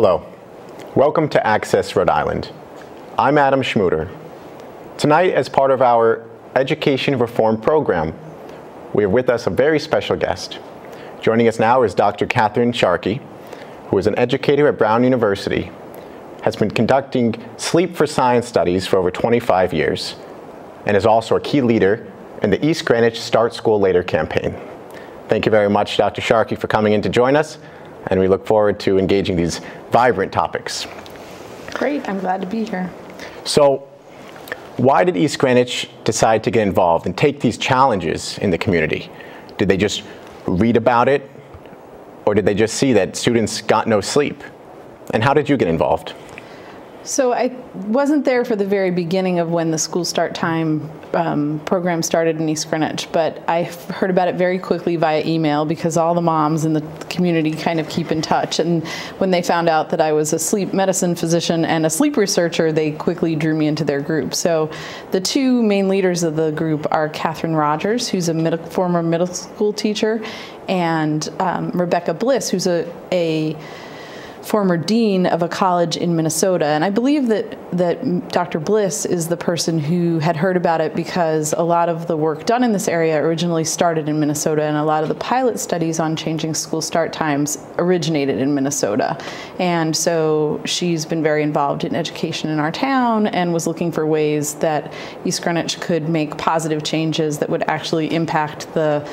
Hello. Welcome to Access Rhode Island. I'm Adam Schmuter. Tonight, as part of our Education Reform Program, we have with us a very special guest. Joining us now is Dr. Katherine Sharkey, who is an educator at Brown University, has been conducting sleep for science studies for over 25 years, and is also a key leader in the East Greenwich Start School Later campaign. Thank you very much, Dr. Sharkey, for coming in to join us, and we look forward to engaging these vibrant topics. Great, I'm glad to be here. So, why did East Greenwich decide to get involved and take these challenges in the community? Did they just read about it, or did they just see that students got no sleep? And how did you get involved? So I wasn't there for the very beginning of when the school start time program started in East Greenwich, but I heard about it very quickly via email because all the moms in the community kind of keep in touch. And when they found out that I was a sleep medicine physician and a sleep researcher, they quickly drew me into their group. So the two main leaders of the group are Katherine Rogers, who's a former middle school teacher, and Rebecca Bliss, who's a former dean of a college in Minnesota. And I believe that Dr. Bliss is the person who had heard about it because a lot of the work done in this area originally started in Minnesota, and a lot of the pilot studies on changing school start times originated in Minnesota. And so she's been very involved in education in our town and was looking for ways that East Greenwich could make positive changes that would actually impact the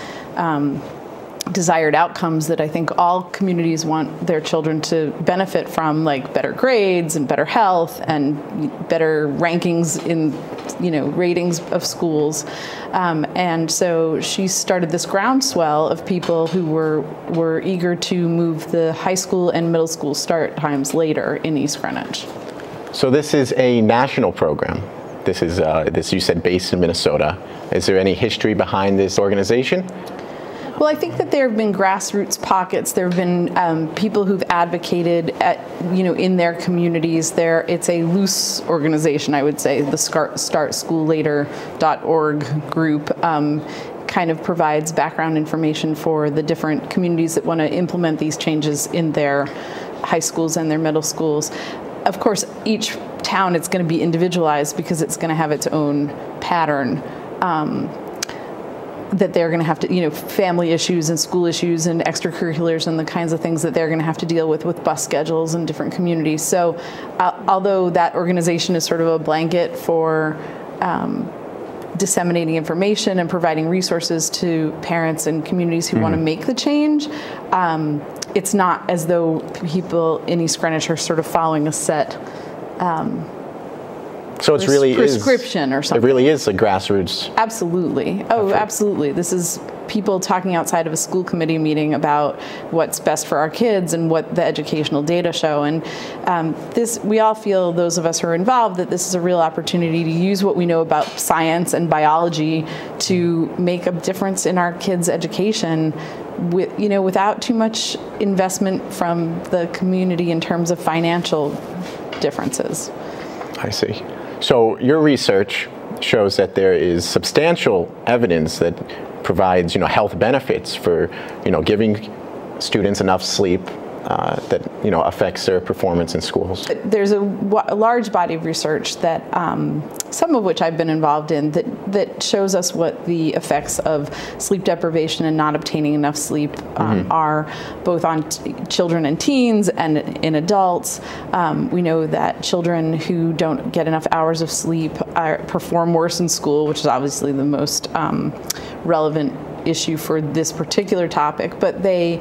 desired outcomes that I think all communities want their children to benefit from, like better grades and better health and better rankings in, ratings of schools. And so she started this groundswell of people who were eager to move the high school and middle school start times later in East Greenwich. So this is a national program. This is, you said, based in Minnesota. Is there any history behind this organization? Well, I think that there have been grassroots pockets. There have been people who've advocated in their communities. It's a loose organization, I would say. The StartSchoolLater.org group kind of provides background information for the different communities that want to implement these changes in their high schools and their middle schools. Of course, each town, it's going to be individualized because it's going to have its own pattern. That they're going to have to, family issues and school issues and extracurriculars and the kinds of things that they're going to have to deal with bus schedules in different communities. So although that organization is sort of a blanket for disseminating information and providing resources to parents and communities who want to make the change, it's not as though people in East Greenwich are sort of following a set so it's really prescription or something. It really is a grassroots. Absolutely. Oh, effort. Absolutely. This is people talking outside of a school committee meeting about what's best for our kids and what the educational data show. And we all feel, those of us who are involved, that this is a real opportunity to use what we know about science and biology to make a difference in our kids' education without too much investment from the community in terms of financial differences. I see. So your research shows that there is substantial evidence that provides, health benefits for, giving students enough sleep that, affects their performance in schools. There's a large body of research that, some of which I've been involved in, that shows us what the effects of sleep deprivation and not obtaining enough sleep are, both on children and teens and in adults. We know that children who don't get enough hours of sleep perform worse in school, which is obviously the most relevant issue for this particular topic, but they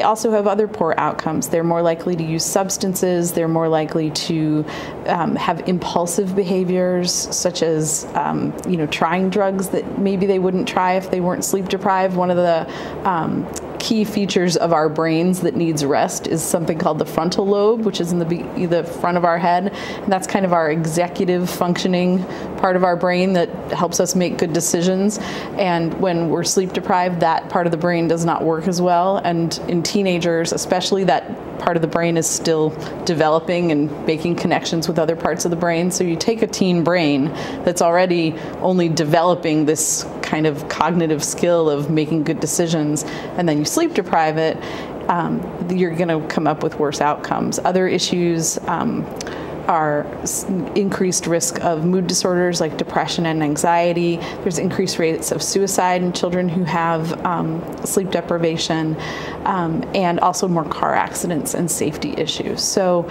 also have other poor outcomes. They're more likely to use substances. They're more likely to have impulsive behaviors, such as trying drugs that maybe they wouldn't try if they weren't sleep deprived. One of the key features of our brains that needs rest is something called the frontal lobe, which is in the front of our head, and that's kind of our executive functioning part of our brain that helps us make good decisions. And when we're sleep deprived, that part of the brain does not work as well, and in teenagers especially, that part of the brain is still developing and making connections with other parts of the brain. So you take a teen brain that's already only developing this kind of cognitive skill of making good decisions, and then you sleep deprive it, you're going to come up with worse outcomes. Other issues are increased risk of mood disorders like depression and anxiety. There's increased rates of suicide in children who have sleep deprivation, and also more car accidents and safety issues. So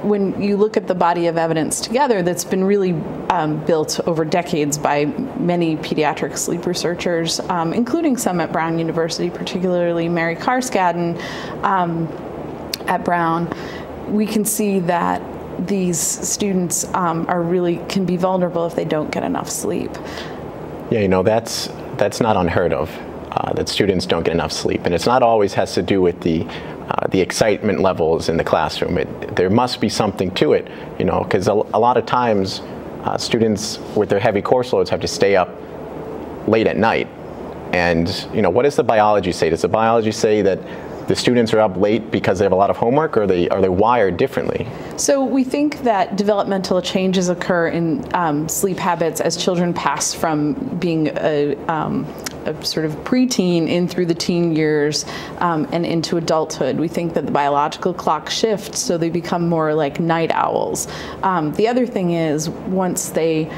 when you look at the body of evidence together, that's been really built over decades by many pediatric sleep researchers, including some at Brown University, particularly Mary Carskadden at Brown, we can see that these students can be vulnerable if they don't get enough sleep. Yeah, you know, that's not unheard of, that students don't get enough sleep. And it's not always has to do with the excitement levels in the classroom. There must be something to it, you know, because a lot of times students with their heavy course loads have to stay up late at night. And, you know, what does the biology say? Does the biology say that the students are up late because they have a lot of homework, or are they wired differently? So we think that developmental changes occur in sleep habits as children pass from being a sort of preteen in through the teen years and into adulthood. We think that the biological clock shifts, so they become more like night owls. The other thing is, once they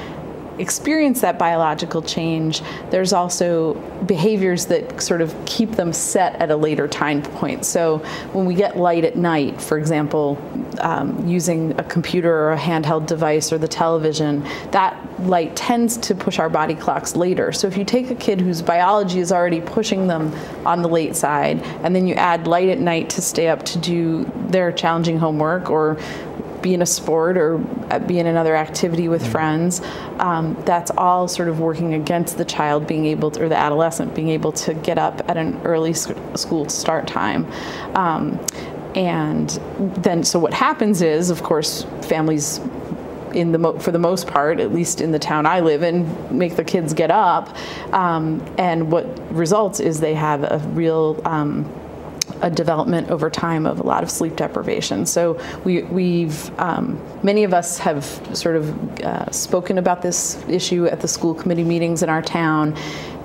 experience that biological change, there's also behaviors that sort of keep them set at a later time point. So when we get light at night, for example, using a computer or a handheld device or the television, that light tends to push our body clocks later. So if you take a kid whose biology is already pushing them on the late side, and then you add light at night to stay up to do their challenging homework or be in a sport or be in another activity with friends, that's all sort of working against the child being able to, or the adolescent being able to get up at an early school start time. And then, so what happens is, of course, families for the most part, at least in the town I live in, make the kids get up, and what results is they have a real a development over time of a lot of sleep deprivation. So we've many of us have sort of spoken about this issue at the school committee meetings in our town,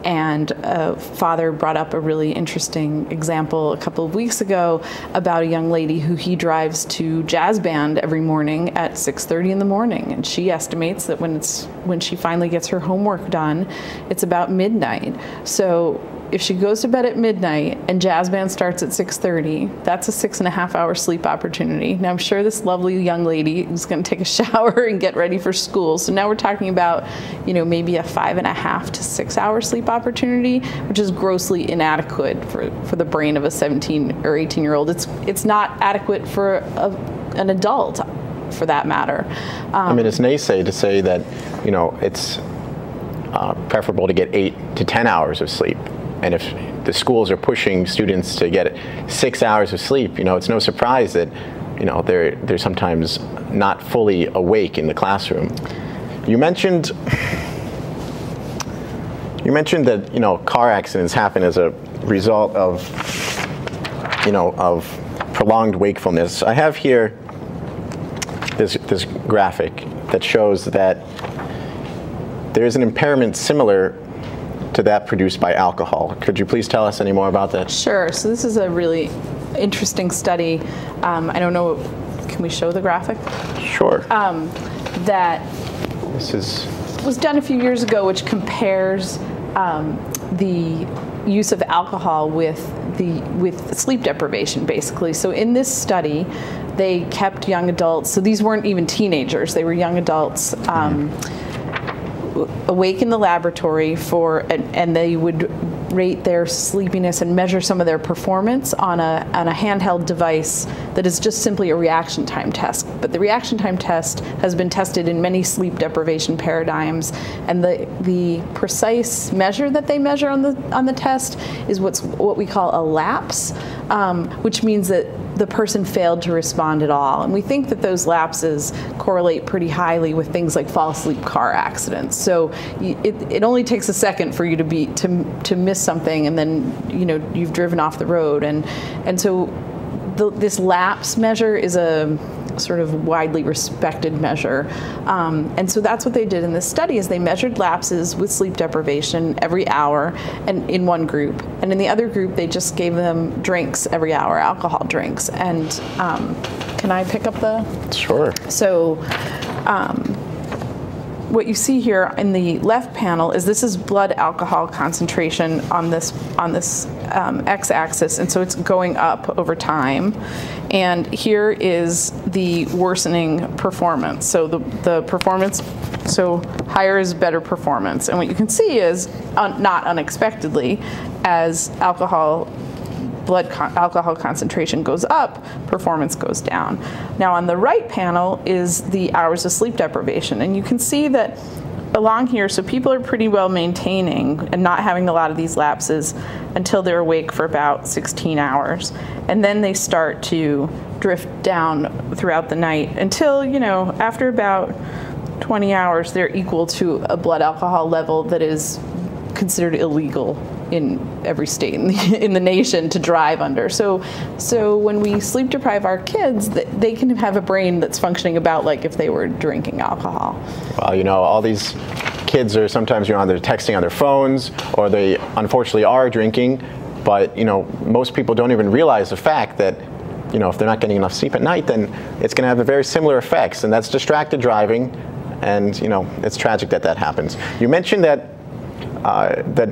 and a father brought up a really interesting example a couple of weeks ago about a young lady who he drives to jazz band every morning at 6:30 in the morning, and she estimates that when she finally gets her homework done, it's about midnight. So if she goes to bed at midnight and jazz band starts at 6:30, that's a 6.5 hour sleep opportunity. Now I'm sure this lovely young lady is going to take a shower and get ready for school. So now we're talking about, you know, maybe a 5.5 to 6 hour sleep opportunity, which is grossly inadequate for the brain of a 17 or 18-year-old. It's not adequate for an adult, for that matter. I mean, it's naysay to say that, you know, it's preferable to get 8 to 10 hours of sleep. And if the schools are pushing students to get 6 hours of sleep, you know, it's no surprise that, you know, they're sometimes not fully awake in the classroom. You mentioned that, you know, car accidents happen as a result of, you know, of prolonged wakefulness. I have here this graphic that shows that there is an impairment similar to that produced by alcohol. Could you please tell us any more about that? Sure. So this is a really interesting study. I don't know, can we show the graphic? Sure. That was done a few years ago, which compares the use of alcohol with sleep deprivation, basically. So in this study, they kept young adults, so these weren't even teenagers, they were young adults, awake in the laboratory and they would rate their sleepiness and measure some of their performance on a handheld device that is just simply a reaction time test. But the reaction time test has been tested in many sleep deprivation paradigms, and the precise measure that they measure on the test is what we call a lapse, which means that the person failed to respond at all. And we think that those lapses correlate pretty highly with things like fall asleep car accidents. So it only takes a second for you to miss something, and then, you know, you've driven off the road. And so this lapse measure is sort of widely respected measure. And so that's what they did in this study, is they measured lapses with sleep deprivation every hour, and in one group. And in the other group, they just gave them drinks every hour, alcohol drinks. And can I pick up the? Sure. So what you see here in the left panel is this is blood alcohol concentration on this x-axis, and so it's going up over time. And here is the worsening performance. So the performance, so higher is better performance. And what you can see is, not unexpectedly, as blood alcohol concentration goes up, performance goes down. Now on the right panel is the hours of sleep deprivation, and you can see that along here, so people are pretty well maintaining and not having a lot of these lapses until they're awake for about 16 hours. And then they start to drift down throughout the night until, after about 20 hours, they're equal to a blood alcohol level that is considered illegal in every state in the nation to drive under. So when we sleep deprive our kids, they can have a brain that's functioning about like if they were drinking alcohol. Well, all these kids are sometimes they're texting on their phones, or they unfortunately are drinking, but most people don't even realize the fact that if they're not getting enough sleep at night, then it's going to have a very similar effects, and that's distracted driving, and it's tragic that happens. You mentioned that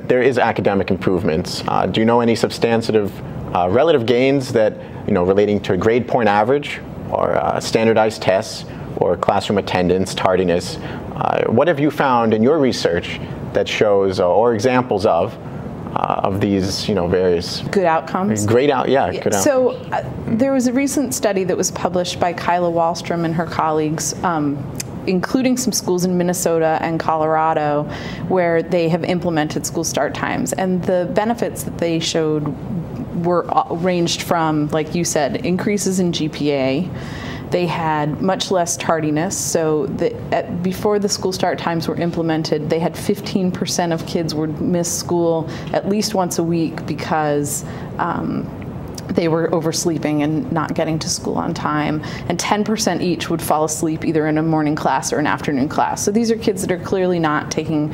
there is academic improvements. Do you know any substantive relative gains that, relating to grade point average or standardized tests or classroom attendance, tardiness? What have you found in your research that shows or examples of these, various good outcomes? Good outcomes. So there was a recent study that was published by Kyla Wallstrom and her colleagues, including some schools in Minnesota and Colorado, where they have implemented school start times. And the benefits that they showed were ranged from, like you said, increases in GPA. They had much less tardiness. So before the school start times were implemented, they had 15% of kids would miss school at least once a week because they were oversleeping and not getting to school on time, and 10% each would fall asleep either in a morning class or an afternoon class. So these are kids that are clearly not getting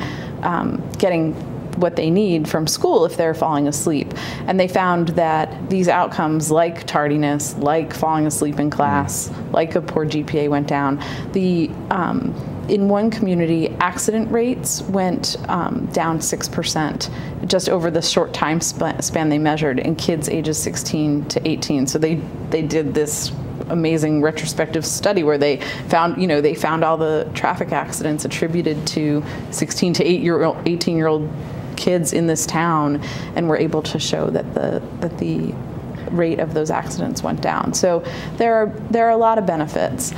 what they need from school if they're falling asleep. And they found that these outcomes, like tardiness, like falling asleep in class, like a poor GPA went down. In one community, accident rates went down 6% just over the short time span they measured in kids ages 16 to 18. So they did this amazing retrospective study where they found all the traffic accidents attributed to 16 to 18-year-old kids in this town, and were able to show that the rate of those accidents went down. So there are a lot of benefits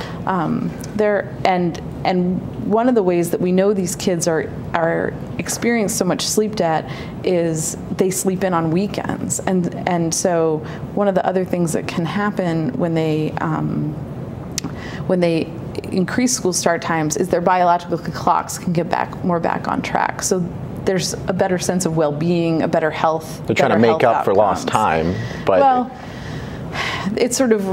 and one of the ways that we know these kids are experiencing so much sleep debt is they sleep in on weekends, and so one of the other things that can happen when they increase school start times is their biological clocks can get more back on track. So there's a better sense of well-being, a better health. They're trying to make up for lost time, but well, it sort of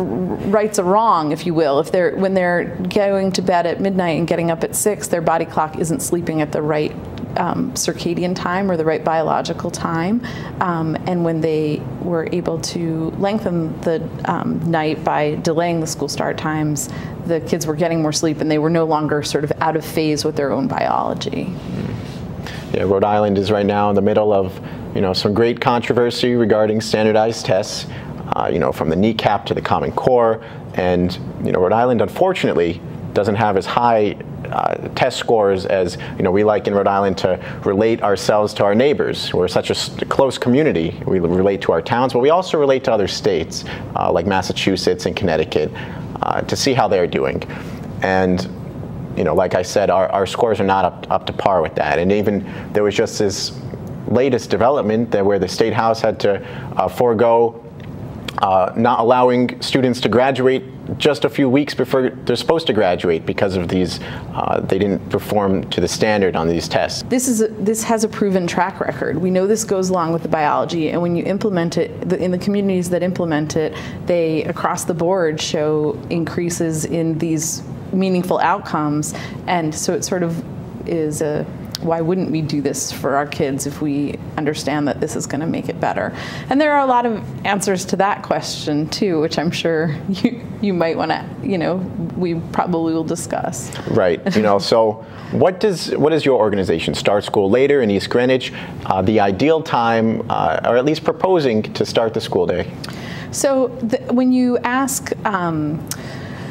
rights a wrong, if you will. When they're going to bed at midnight and getting up at 6, their body clock isn't sleeping at the right circadian time or the right biological time. And when they were able to lengthen the night by delaying the school start times, the kids were getting more sleep and they were no longer sort of out of phase with their own biology. Yeah, Rhode Island is right now in the middle of, some great controversy regarding standardized tests, from the kneecap to the Common Core, and Rhode Island unfortunately doesn't have as high test scores as we like in Rhode Island to relate ourselves to our neighbors. We're such a close community. We relate to our towns, but we also relate to other states like Massachusetts and Connecticut to see how they're doing. And like I said, our scores are not up to par with that. And even there was just this latest development where the State House had to forego not allowing students to graduate just a few weeks before they're supposed to graduate because of these, they didn't perform to the standard on these tests. This has a proven track record. We know this goes along with the biology, and when you implement it, in the communities that implement it, they across the board show increases in these meaningful outcomes, and so it sort of is a, why wouldn't we do this for our kids if we understand that this is going to make it better? And there are a lot of answers to that question too, which I'm sure you might want to, we probably will discuss. Right. So what does your organization, Start School Later in East Greenwich, the ideal time, or at least proposing to start the school day? So when you ask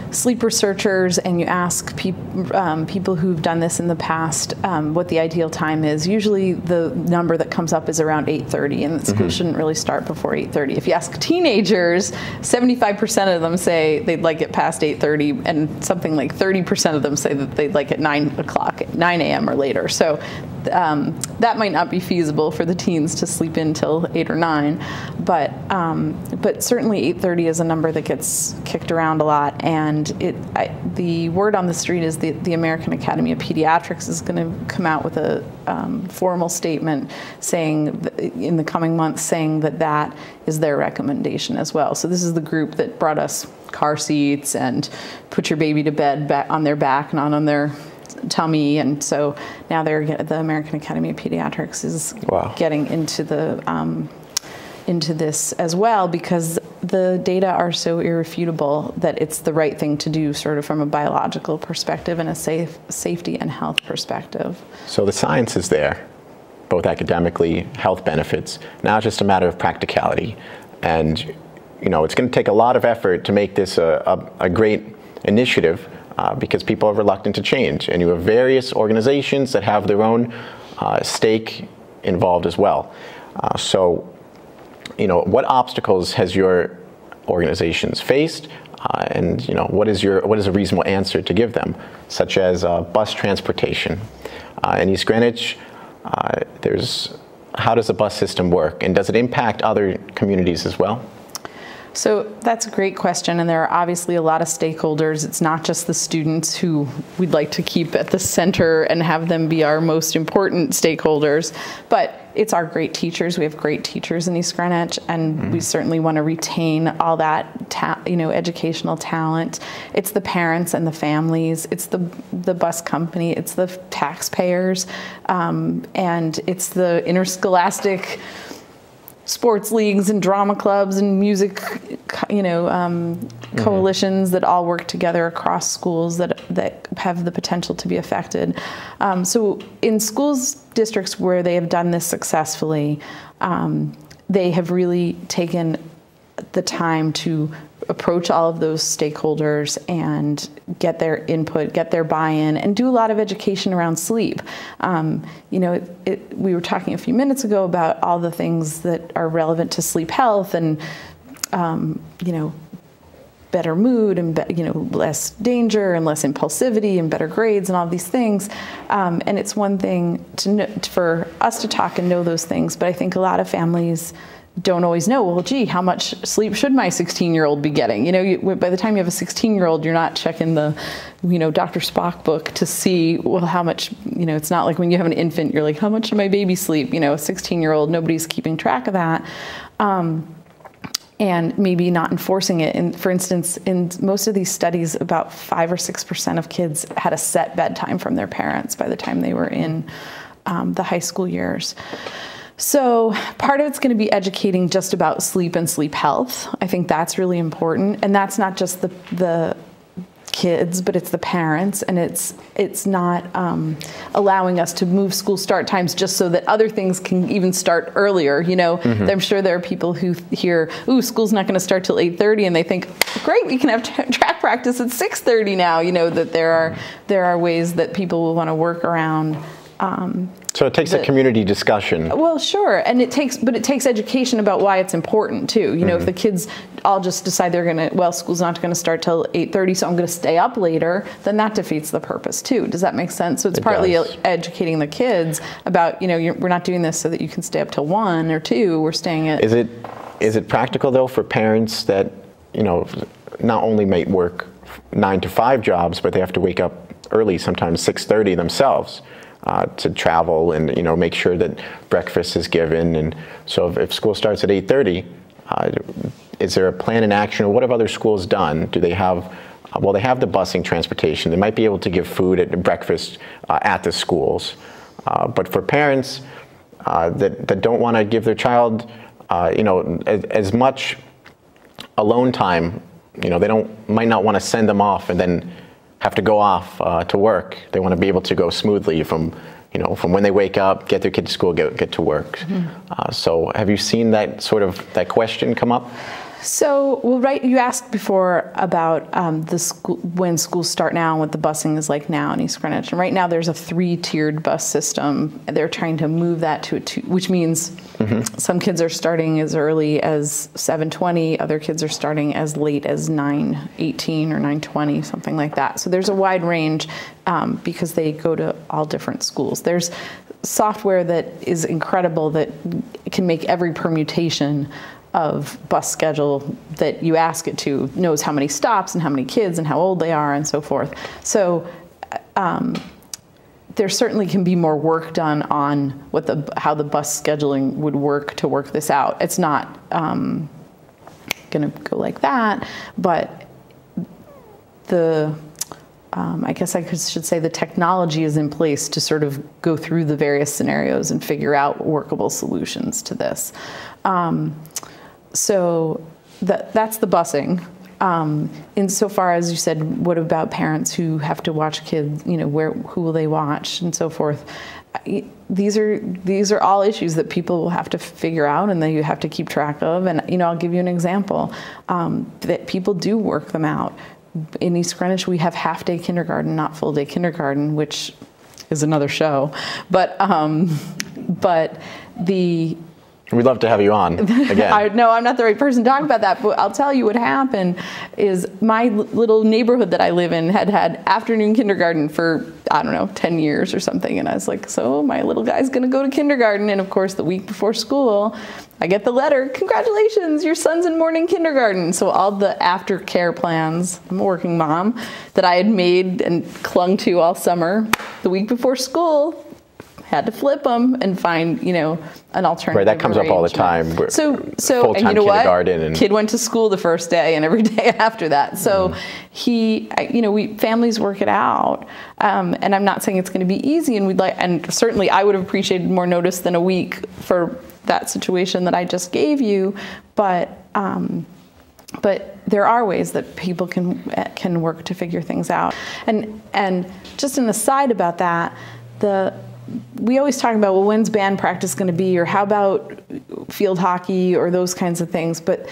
sleep researchers and you ask people who've done this in the past what the ideal time is, usually the number that comes up is around 8:30, and the school shouldn't really start before 8:30. If you ask teenagers, 75% of them say they'd like it past 8:30, and something like 30% of them say that they'd like it 9 a.m. or later. So that might not be feasible for the teens to sleep in till 8 or 9, but certainly 8:30 is a number that gets kicked around a lot, and the word on the street is the American Academy of Pediatrics is going to come out with a formal statement saying in the coming months saying that is their recommendation as well. So this is the group that brought us car seats and put your baby to bed on their back, not on their tummy, and so now the American Academy of Pediatrics is getting into this as well, because the data are so irrefutable that it's the right thing to do, sort of from a biological perspective and a safety and health perspective. So the science is there, both academically, health benefits. Now it's just a matter of practicality, and it's going to take a lot of effort to make this a great initiative. Because people are reluctant to change, and you have various organizations that have their own stake involved as well. So, what obstacles has your organizations faced, and what is a reasonable answer to give them, such as bus transportation? In East Greenwich, how does the bus system work, and does it impact other communities as well? So that's a great question, and there are obviously a lot of stakeholders. It's not just the students who we'd like to keep at the center and have them be our most important stakeholders, but it's our great teachers. We have great teachers in East Greenwich, and we certainly want to retain all that educational talent. It's the parents and the families. It's the bus company. It's the taxpayers, and it's the interscholastic sports leagues and drama clubs and music, coalitions that all work together across schools that have the potential to be affected. So in districts where they have done this successfully, they have really taken the time to approach all of those stakeholders and get their input, get their buy-in, and do a lot of education around sleep. We were talking a few minutes ago about all the things that are relevant to sleep health, and better mood, and less danger, and less impulsivity, and better grades, and all these things. And it's one thing for us to talk and know those things, but I think a lot of families don't always know, well, gee, how much sleep should my 16-year-old be getting? By the time you have a 16-year-old, you're not checking the, Dr. Spock book to see, well, how much, it's not like when you have an infant, you're like, how much should my baby sleep? A 16-year-old, nobody's keeping track of that. And maybe not enforcing it. And for instance, in most of these studies, about 5 or 6% of kids had a set bedtime from their parents by the time they were in the high school years. So part of it's going to be educating just about sleep and sleep health. I think that's really important. And that's not just the kids, but it's the parents, and it's not allowing us to move school start times just so that other things can even start earlier. I'm sure there are people who hear, ooh, school's not going to start till 8:30, and they think, great, we can have track practice at 6:30 now. That there are ways that people will want to work around. So it takes a community discussion. Well, sure, and it takes education about why it's important too. If the kids all just decide school's not going to start till 8:30, so I'm going to stay up later, then that defeats the purpose too. Does that make sense? So it's partly educating the kids about, we're not doing this so that you can stay up till 1 or 2. We're staying at. Is it practical though for parents that, you know, not only might work 9 to 5 jobs, but they have to wake up early, sometimes 6:30 themselves, to travel and, you know, make sure that breakfast is given? And so if school starts at 8:30, is there a plan in action, or what have other schools done? Do they have, well, they have the busing transportation. They might be able to give food at breakfast at the schools. But for parents that don't want to give their child, you know, as much alone time, you know, they might not want to send them off and then have to go off to work. They want to be able to go smoothly from, you know, from when they wake up, get their kid to school, get to work. Mm-hmm. So have you seen that that question come up? So, well, right, you asked before about when schools start now and what the busing is like now in East Greenwich. And right now there's a 3-tiered bus system. They're trying to move that to a 2, which means some kids are starting as early as 7:20, other kids are starting as late as 9:18 or 9:20, something like that. So there's a wide range because they go to all different schools. There's software that is incredible that can make every permutation of bus schedule that you ask it to, knows how many stops and how many kids and how old they are and so forth. So there certainly can be more work done on how the bus scheduling would work to work this out. It's not going to go like that, but I guess I should say the technology is in place to sort of go through the various scenarios and figure out workable solutions to this. So that's the busing. Insofar as you said, what about parents who have to watch kids? You know, who will they watch and so forth? These are all issues that people will have to figure out and that you have to keep track of. And you know, I'll give you an example that people do work them out. In East Greenwich, we have half-day kindergarten, not full-day kindergarten, which is another show. But we'd love to have you on again. No, I'm not the right person to talk about that, but I'll tell you what happened is my little neighborhood that I live in had afternoon kindergarten for, I don't know, 10 years or something. And I was like, so my little guy's going to go to kindergarten. And of course, the week before school, I get the letter, congratulations, your son's in morning kindergarten. So all the aftercare plans, I'm a working mom, that I had made and clung to all summer, the week before school, had to flip them and find, you know, an alternative. Right, that comes up all the time. So and you know what? Kid went to school the first day and every day after that. So families work it out. And I'm not saying it's going to be easy, and certainly I would have appreciated more notice than a week for that situation that I just gave you. But there are ways that people can work to figure things out. And just an aside about that, we always talk about, well, when's band practice going to be, or how about field hockey, or those kinds of things. But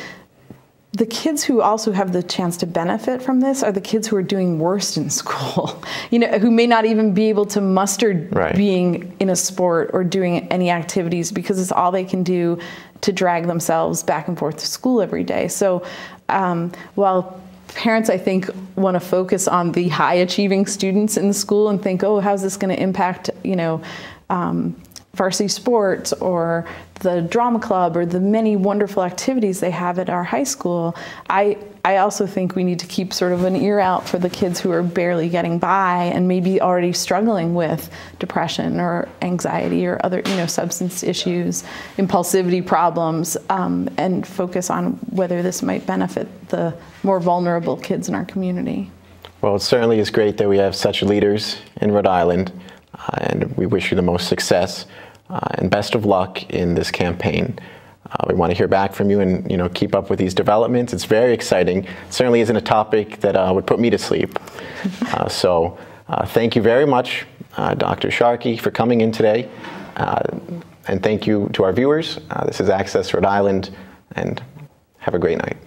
the kids who also have the chance to benefit from this are the kids who are doing worst in school, you know, who may not even be able to muster being in a sport or doing any activities because it's all they can do to drag themselves back and forth to school every day. So while parents, I think, want to focus on the high-achieving students in the school and think, oh, how's this going to impact, you know, varsity sports or the drama club or the many wonderful activities they have at our high school. I also think we need to keep sort of an ear out for the kids who are barely getting by and maybe already struggling with depression or anxiety or other, you know, substance issues, impulsivity problems, and focus on whether this might benefit the more vulnerable kids in our community. Well, it certainly is great that we have such leaders in Rhode Island, and we wish you the most success and best of luck in this campaign. We want to hear back from you and, you know, keep up with these developments. It's very exciting. It certainly isn't a topic that would put me to sleep. So thank you very much, Dr. Sharkey, for coming in today. And thank you to our viewers. This is Access Rhode Island, and have a great night.